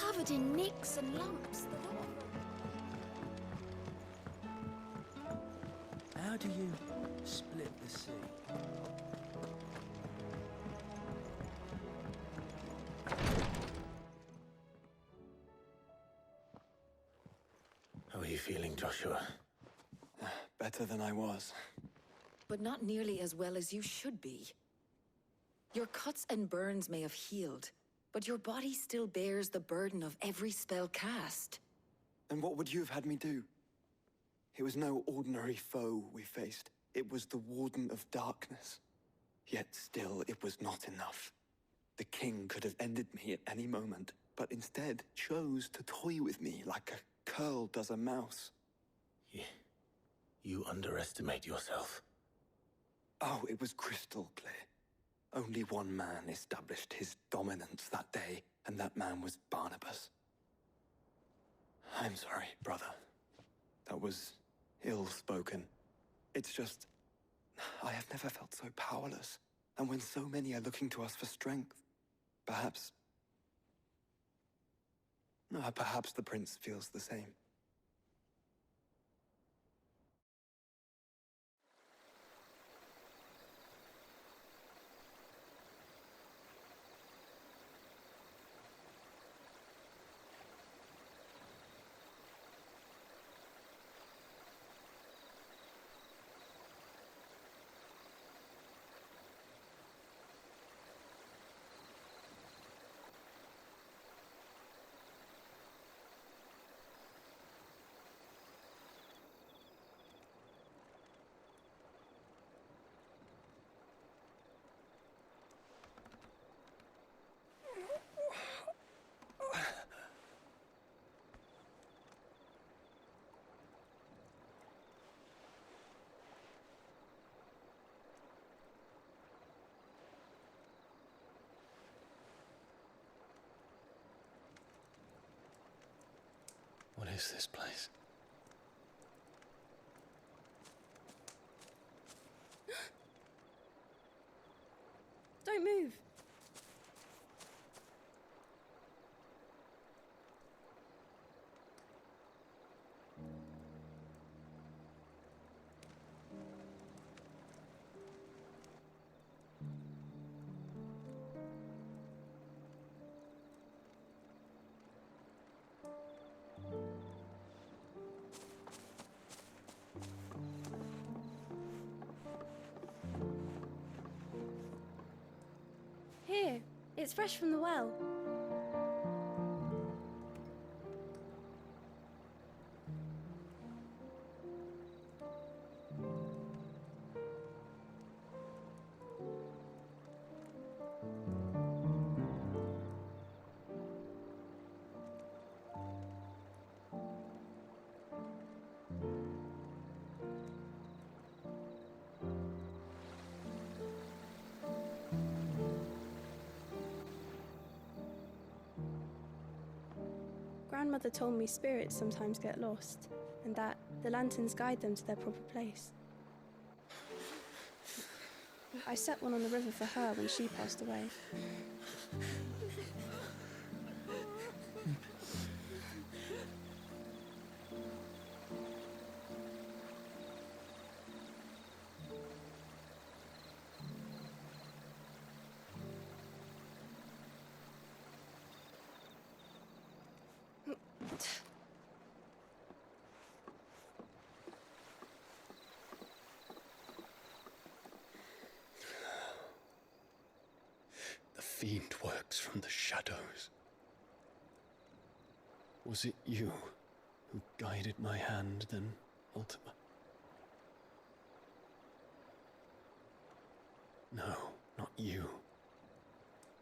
covered in nicks and lumps. How do you split the sea? How are you feeling, Joshua? Better than I was. But not nearly as well as you should be. Your cuts and burns may have healed, but your body still bears the burden of every spell cast. Then what would you have had me do? It was no ordinary foe we faced. It was the Warden of Darkness. Yet still, it was not enough. The king could have ended me at any moment, but instead chose to toy with me like a curl does a mouse. You underestimate yourself. Oh, it was crystal clear. Only one man established his dominance that day, and that man was Barnabas. I'm sorry, brother. That was ill-spoken. It's just, I have never felt so powerless. And when so many are looking to us for strength, perhaps the prince feels the same. What is this place? Don't move. Here, it's fresh from the well. Grandmother told me spirits sometimes get lost, and that the lanterns guide them to their proper place. I set one on the river for her when she passed away. The fiend works from the shadows. Was it you who guided my hand then, Ultima? No, not you.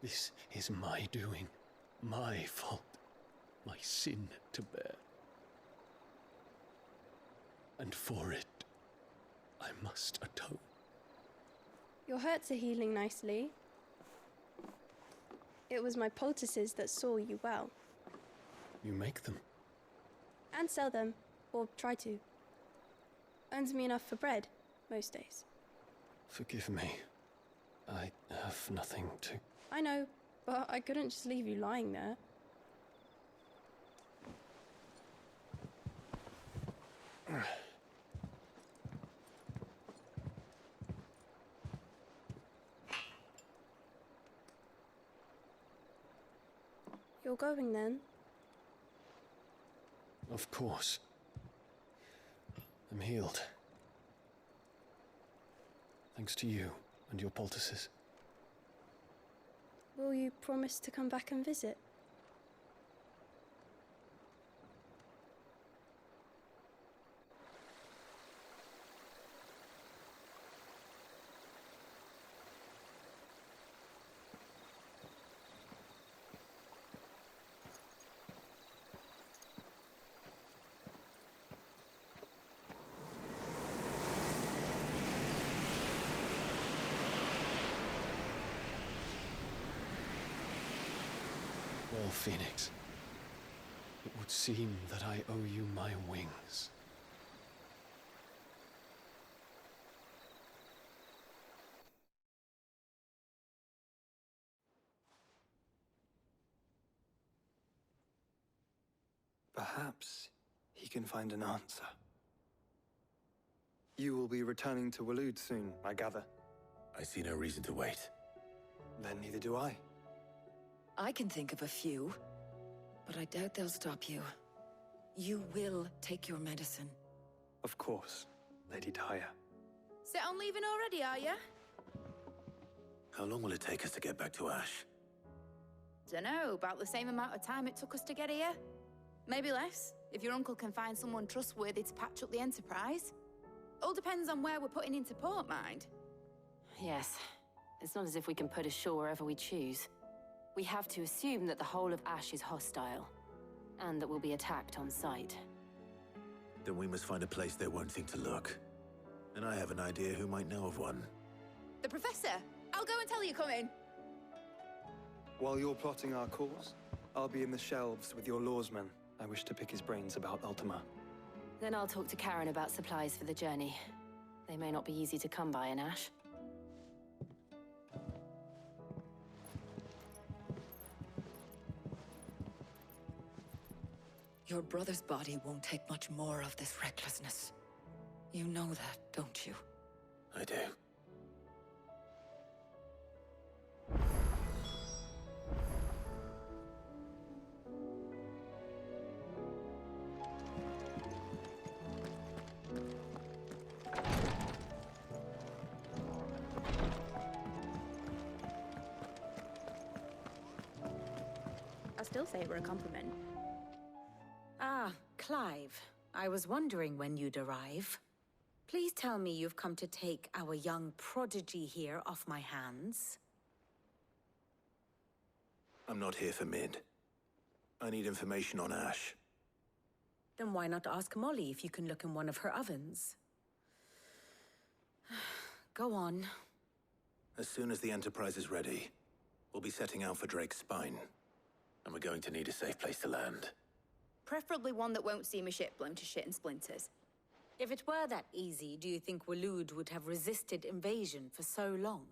This is my doing, my fault, my sin to bear. And for it, I must atone. Your hurts are healing nicely. It was my poultices that saw you well. You make them? And sell them, or try to. Earns me enough for bread, most days. Forgive me. I have nothing to... I know, but I couldn't just leave you lying there. You're going then? Of course. I'm healed. Thanks to you and your poultices. Will you promise to come back and visit? Well, Phoenix, it would seem that I owe you my wings. Perhaps he can find an answer. You will be returning to Waloed soon, I gather. I see no reason to wait. Then neither do I. I can think of a few, but I doubt they'll stop you. You will take your medicine. Of course, Lady Daya. Set on leaving already, are ya? How long will it take us to get back to Ash? Dunno, about the same amount of time it took us to get here. Maybe less, if your uncle can find someone trustworthy to patch up the Enterprise. All depends on where we're putting into port, mind. Yes. It's not as if we can put ashore wherever we choose. We have to assume that the whole of Ash is hostile, and that we'll be attacked on sight. Then we must find a place they won't think to look. And I have an idea who might know of one. The Professor! I'll go and tell you come in. While you're plotting our course, I'll be in the shelves with your lawsman. I wish to pick his brains about Ultima. Then I'll talk to Karen about supplies for the journey. They may not be easy to come by in Ash. Your brother's body won't take much more of this recklessness. You know that, don't you? I do. I still say it were a compliment. Ah, Clive. I was wondering when you'd arrive. Please tell me you've come to take our young prodigy here off my hands. I'm not here for Mid. I need information on Ash. Then why not ask Molly if you can look in one of her ovens? Go on. As soon as the Enterprise is ready, we'll be setting out for Drake's Spine. And we're going to need a safe place to land. Preferably one that won't see my ship blown to shit and splinters. If it were that easy, do you think Waloed would have resisted invasion for so long?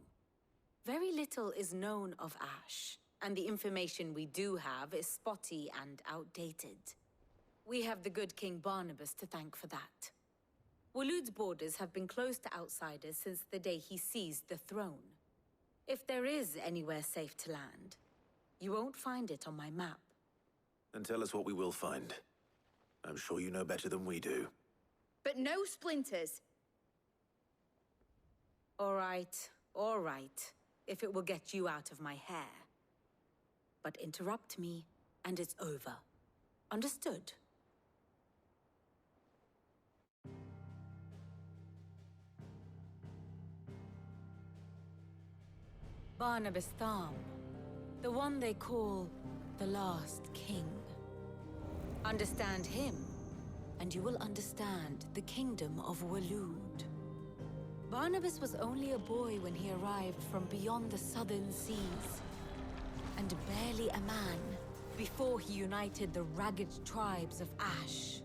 Very little is known of Ash, and the information we do have is spotty and outdated. We have the good King Barnabas to thank for that. Waloed's borders have been closed to outsiders since the day he seized the throne. If there is anywhere safe to land, you won't find it on my map. And tell us what we will find. I'm sure you know better than we do. But no splinters. All right, if it will get you out of my hair. But interrupt me, and it's over. Understood? Barnabas Tham, the one they call the Last King. Understand him, and you will understand the kingdom of Waloed. Barnabas was only a boy when he arrived from beyond the southern seas, and barely a man before he united the ragged tribes of Ash.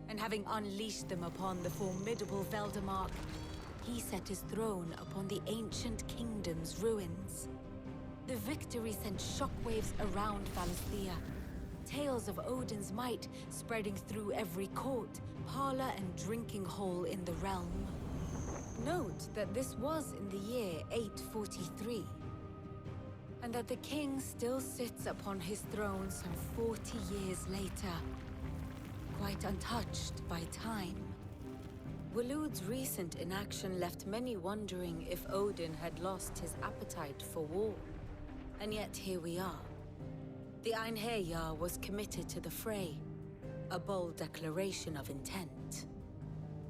And having unleashed them upon the formidable Veldamark, he set his throne upon the ancient kingdom's ruins. The victory sent shockwaves around Valisthea, tales of Odin's might spreading through every court, parlor, and drinking hole in the realm. Note that this was in the year 843, and that the king still sits upon his throne some 40 years later, quite untouched by time. Waloed's recent inaction left many wondering if Odin had lost his appetite for war. And yet here we are. The Einherjar was committed to the fray, a bold declaration of intent.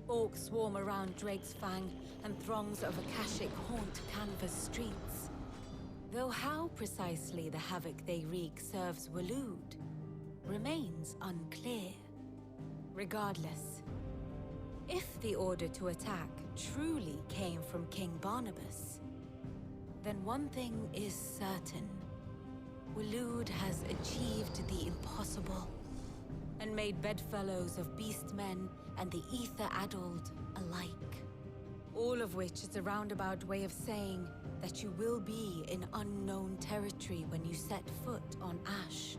Orcs swarm around Drake's Fang, and throngs of Akashic haunt Canva's streets. Though how precisely the havoc they wreak serves Waloed remains unclear. Regardless, if the order to attack truly came from King Barnabas, then one thing is certain. Waloed has achieved the impossible, and made bedfellows of beastmen and the ether-addled alike. All of which is a roundabout way of saying that you will be in unknown territory when you set foot on Ash.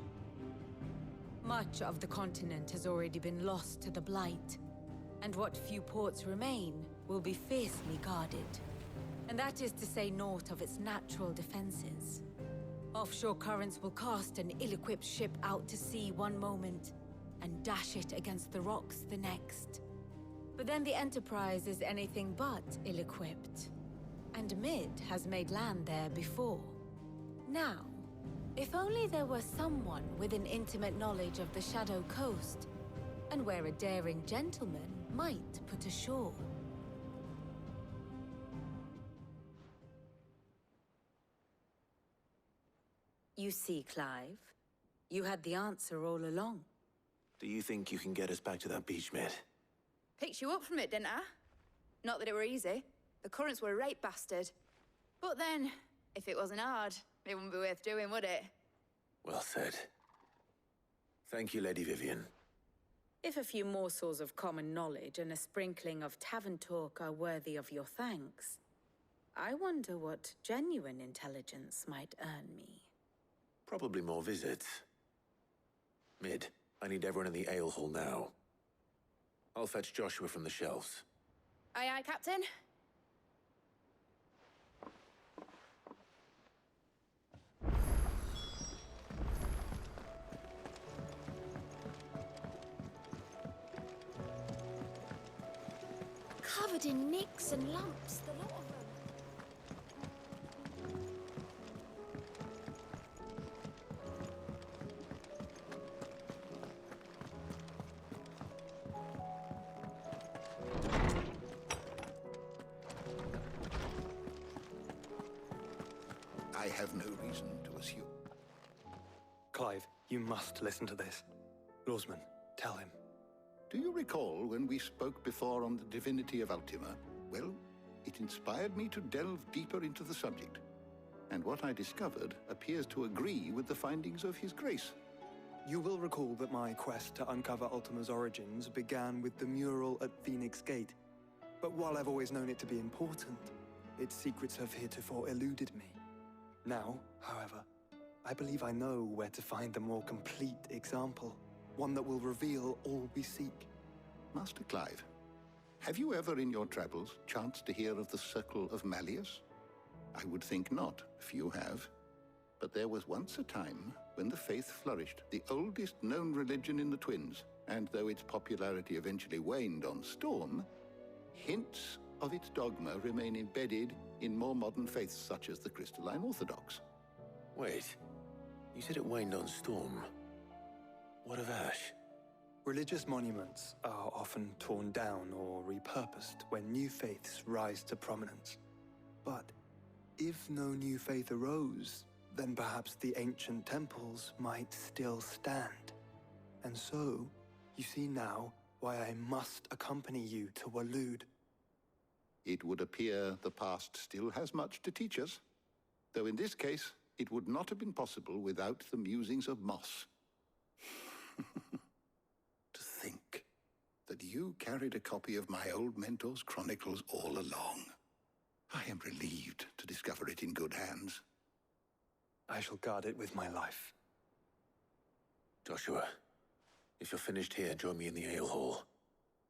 Much of the continent has already been lost to the Blight, and what few ports remain will be fiercely guarded. And that is to say naught of its natural defenses. Offshore currents will cast an ill-equipped ship out to sea one moment, and dash it against the rocks the next. But then the Enterprise is anything but ill-equipped, and Mid has made land there before. Now, if only there were someone with an intimate knowledge of the Shadow Coast, and where a daring gentleman might put ashore. You see, Clive, you had the answer all along. Do you think you can get us back to that beach, Mid? Picked you up from it, didn't I? Not that it were easy. The currents were a right bastard. But then, if it wasn't hard, it wouldn't be worth doing, would it? Well said. Thank you, Lady Vivian. If a few morsels of common knowledge and a sprinkling of tavern talk are worthy of your thanks, I wonder what genuine intelligence might earn me. Probably more visits. Mid, I need everyone in the ale hall now. I'll fetch Joshua from the shelves. Aye, aye, Captain. Covered in nicks and lumps, the lot of them. I have no reason to assume. Clive, you must listen to this. Lawsman, tell him. Do you recall when we spoke before on the divinity of Ultima? Well, it inspired me to delve deeper into the subject. And what I discovered appears to agree with the findings of His Grace. You will recall that my quest to uncover Ultima's origins began with the mural at Phoenix Gate. But while I've always known it to be important, its secrets have heretofore eluded me. Now, however, I believe I know where to find the more complete example. One that will reveal all we seek. Master Clive, have you ever in your travels chanced to hear of the Circle of Malleus? I would think not, if you have. But there was once a time when the faith flourished, the oldest known religion in the Twins, and though its popularity eventually waned on Storm, hints of its dogma remain embedded in more modern faiths such as the Crystalline Orthodox. Wait, you said it waned on Storm. What of Ash? Religious monuments are often torn down or repurposed when new faiths rise to prominence. But if no new faith arose, then perhaps the ancient temples might still stand. And so, you see now why I must accompany you to Waloed. It would appear the past still has much to teach us, though in this case, it would not have been possible without the musings of Moss. To think that you carried a copy of my old mentor's chronicles all along. I am relieved to discover it in good hands. I shall guard it with my life. Joshua, if you're finished here, join me in the ale hall.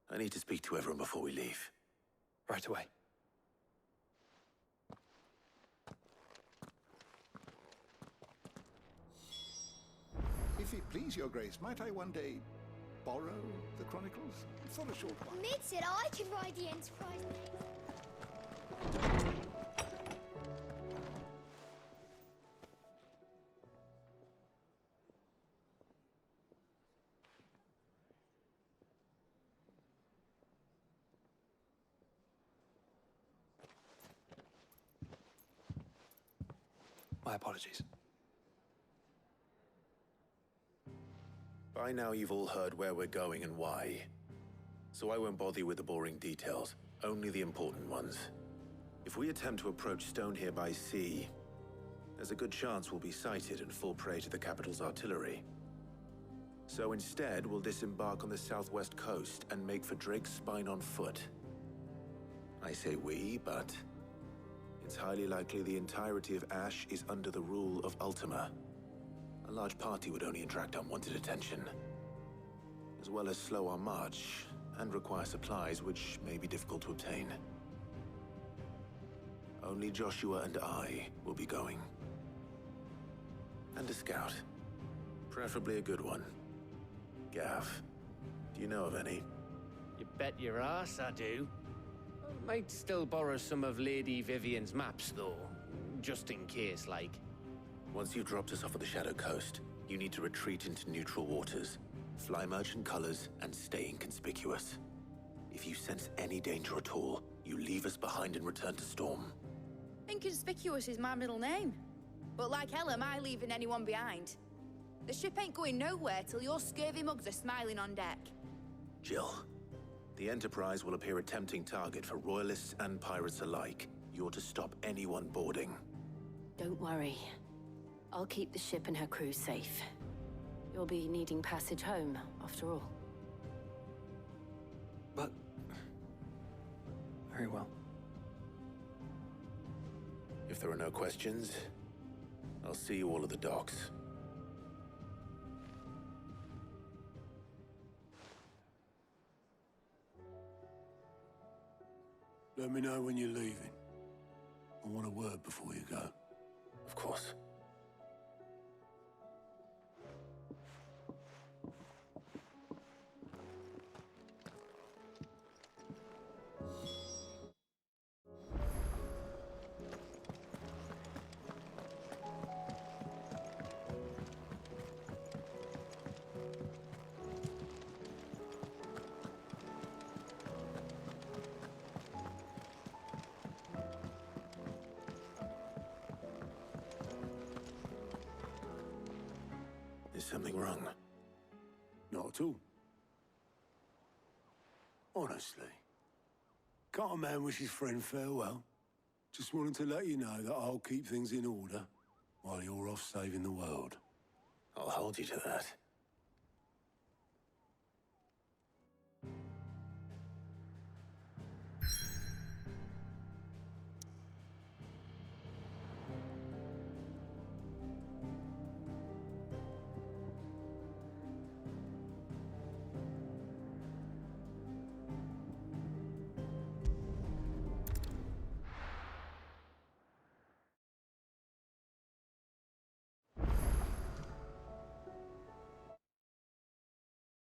I need to speak to everyone before we leave. Right away. If it please your grace, might I one day borrow the Chronicles for a short while? Mid said I could ride the Enterprise. My apologies. By now you've all heard where we're going and why. So I won't bother you with the boring details, only the important ones. If we attempt to approach Stone here by sea, there's a good chance we'll be sighted and fall prey to the capital's artillery. So instead, we'll disembark on the southwest coast and make for Drake's Spine on foot. I say we, but it's highly likely the entirety of Ash is under the rule of Ultima. A large party would only attract unwanted attention, as well as slow our march and require supplies which may be difficult to obtain. Only Joshua and I will be going. And a scout. Preferably a good one. Gav, do you know of any? You bet your ass I do. Might still borrow some of Lady Vivian's maps, though. Just in case, like. Once you've dropped us off at the Shadow Coast, you need to retreat into neutral waters, fly merchant colors, and stay inconspicuous. If you sense any danger at all, you leave us behind and return to Storm. Inconspicuous is my middle name. But like hell am I leaving anyone behind. The ship ain't going nowhere till your scurvy mugs are smiling on deck. Jill, the Enterprise will appear a tempting target for royalists and pirates alike. You're to stop anyone boarding. Don't worry. I'll keep the ship and her crew safe. You'll be needing passage home, after all. But... very well. If there are no questions, I'll see you all at the docks. Let me know when you're leaving. I want a word before you go. Of course. Is something wrong? Not at all. Honestly. Can't a man wish his friend farewell? Just wanted to let you know that I'll keep things in order while you're off saving the world. I'll hold you to that.